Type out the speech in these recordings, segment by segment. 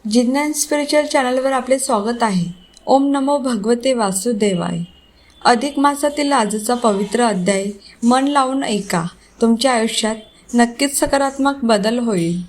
जिज्ञान spiritual चॅनलवर आपले स्वागत आहे. ओम नमो भगवते वासुदेवाय. अधिक मासातील आजचा पवित्र अध्याय मन लावून ऐका. तुमच्या आयुष्यात नक्कीच सकारात्मक बदल होईल.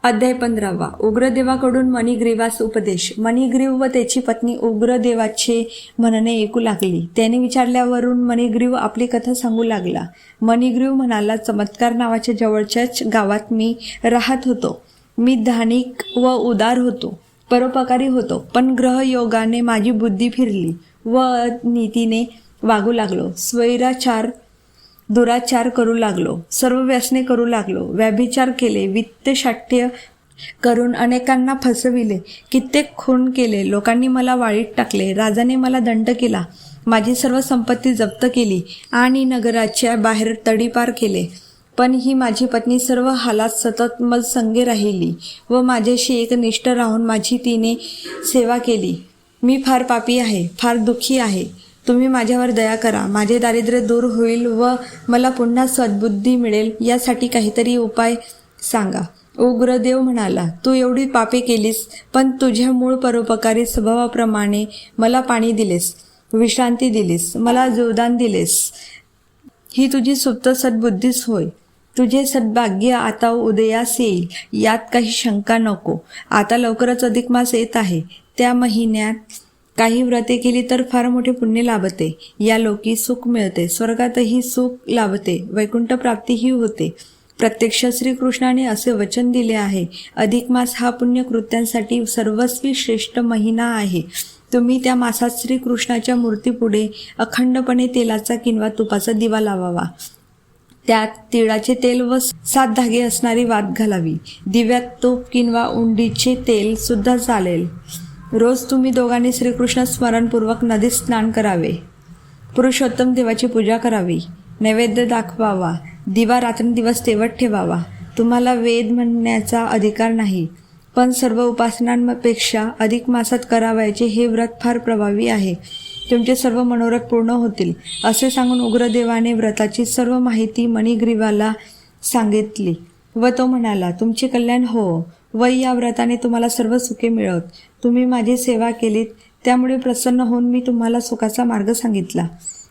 अध्याय 15. उग्रदेवाकडून मणिग्रीवास उपदेश. मणिग्रीव व त्याची पत्नी उग्रदेवाचे म्हणणे ऐकू लागली. त्याने विचारल्यावरून मणिग्रीव आपली कथा सांगू लागला. मणिग्रीव म्हणाला, चमत्कार नावाच्या जवळच्याच गावात मी राहत होतो. मी धार्मिक व उदार होतो, परोपकारी होतो. पण ग्रहयोगाने माझी बुद्धी फिरली व नीतीने वागू लागलो. स्वैराचार दुराचार करू लागलो. सर्व व्यसने करू लागलो. व्यभिचार केले. वित्तशाठ्य करून अनेकांना फसविले. कित्येक खून केले. लोकांनी मला वाळीत टाकले. राजाने मला दंड केला. माझी सर्व संपत्ती जप्त केली आणि नगराच्या बाहेर तडीपार केले. पण ही माझी पत्नी सर्व हालात सतत मजसंगे राहिली व माझ्याशी एकनिष्ठ राहून माझी तिने सेवा केली. मी फार पापी आहे, फार दुःखी आहे. तुम्ही माझ्यावर दया करा. माझे दारिद्र्य दूर होईल व मला पुन्हा सद्बुद्धी मिळेल यासाठी काहीतरी उपाय सांगा. उग्रदेव म्हणाला, तू एवढी पापे केलीस, पण तुझ्या मूळ परोपकारी स्वभावाप्रमाणे मला पाणी दिलेस, विश्रांती दिलीस, मला जीवदान दिलेस. ही तुझी सुप्त सद्बुद्धीच होय. तुझे सद्भाग्य आता उदयास येईल, यात काही शंका नको. आता लवकरच अधिक मास येत आहे. त्या महिन्यात काही व्रते केली तर फार मोठे पुण्य लाभते. या लोकी सुख मिळते, स्वर्गातही सुख लाभते, वैकुंठ प्राप्तीही होते. प्रत्यक्ष श्रीकृष्णाने असे वचन दिले आहे. अधिक मास हा पुण्यकृत्यांसाठी सर्वस्वी श्रेष्ठ महिना आहे. तुम्ही त्या मासात श्रीकृष्णाच्या मूर्तीपुढे अखंडपणे तेलाचा किंवा तुपाचा दिवा लावावा. त्यात तिळाचे तेल व 7 धागे असणारी वात घालावी. दिव्यात तूप किंवा उंडीचे तेल सुद्धा चालेल. रोज तुम्ही दोघांनी श्रीकृष्ण स्मरणपूर्वक नदीत स्नान करावे. पुरुषोत्तम देवाची पूजा करावी. नैवेद्य दाखवावा. दिवा रात्रंदिवस तेवत ठेवावा. तुम्हाला वेद म्हणण्याचा अधिकार नाही, पण सर्व उपासनांपेक्षा अधिक मासात करावयाचे हे व्रत फार प्रभावी आहे. तुमचे सर्व मनोरथ पूर्ण होतील. असे सांगून उग्रदेवाने व्रताची सर्व माहिती मणिग्रीवाला सांगितली व तो म्हणाला, तुमचे कल्याण हो व या व्रताने तुम्हाला सर्व सुखे मिळत. तुम्ही माझी सेवा केलीत, त्यामुळे प्रसन्न होऊन मी तुम्हाला सुखाचा मार्ग सांगितला.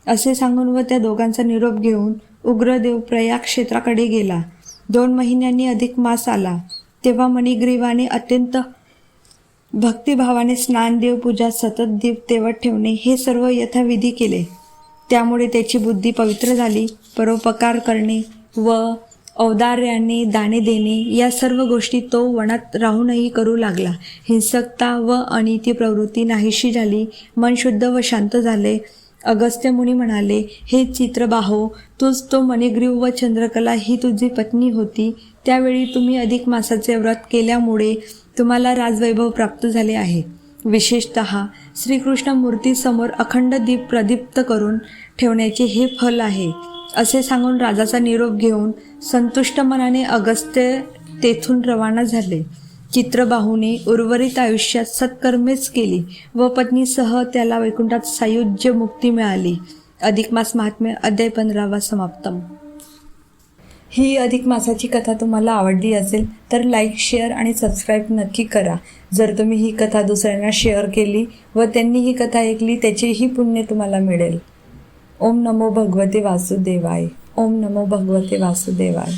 असे सांगून व त्या दोघांचा निरोप घेऊन उग्रदेव प्रयाग क्षेत्राकडे गेला. 2 महिन्यांनी अधिक मास आला. तेव्हा मणिग्रीवाने अत्यंत भक्तिभावाने स्नान, देवपूजा, सतत दीप तेवत ठेवणे हे सर्व यथाविधी केले. त्यामुळे त्याची बुद्धी पवित्र झाली. परोपकार करणे व औदार्याने दाने देणे या सर्व गोष्टी तो वनात राहूनही करू लागला. हिंसकता व अनिती प्रवृत्ती नाहीशी झाली. मन शुद्ध व शांत झाले. अगस्त्य मुनी म्हणाले, हे चित्रबाहो, तूच तो मणिग्रीव व चंद्रकला ही तुझी पत्नी होती. त्यावेळी तुम्ही अधिक मासाचे व्रत केल्यामुळे तुम्हाला राजवैभव प्राप्त झाले आहे. विशेषतः श्रीकृष्ण मूर्तीसमोर अखंड दीप प्रदीप्त करून ठेवण्याचे हे फल आहे. असे सांगून राजाचा निरोप घेऊन संतुष्ट मनाने अगस्त्य तेथून रवाना झाले. चित्रबाहूने उर्वरित आयुष्यात सत्कर्मेच केली व पत्नीसह त्याला वैकुंठात सायुज्य मुक्ती मिळाली. अधिक मास महात्म्य अध्याय 15 समाप्तम. ही अधिक मासाची कथा तुम्हाला आवडली असेल तर लाईक, शेअर आणि सबस्क्राईब नक्की करा. जर तुम्ही ही कथा दुसऱ्यांना शेअर केली व त्यांनी ही कथा ऐकली, त्याचेही पुण्य तुम्हाला मिळेल. ओम नमो भगवते वासुदेवाय. ओम नमो भगवते वासुदेवाय.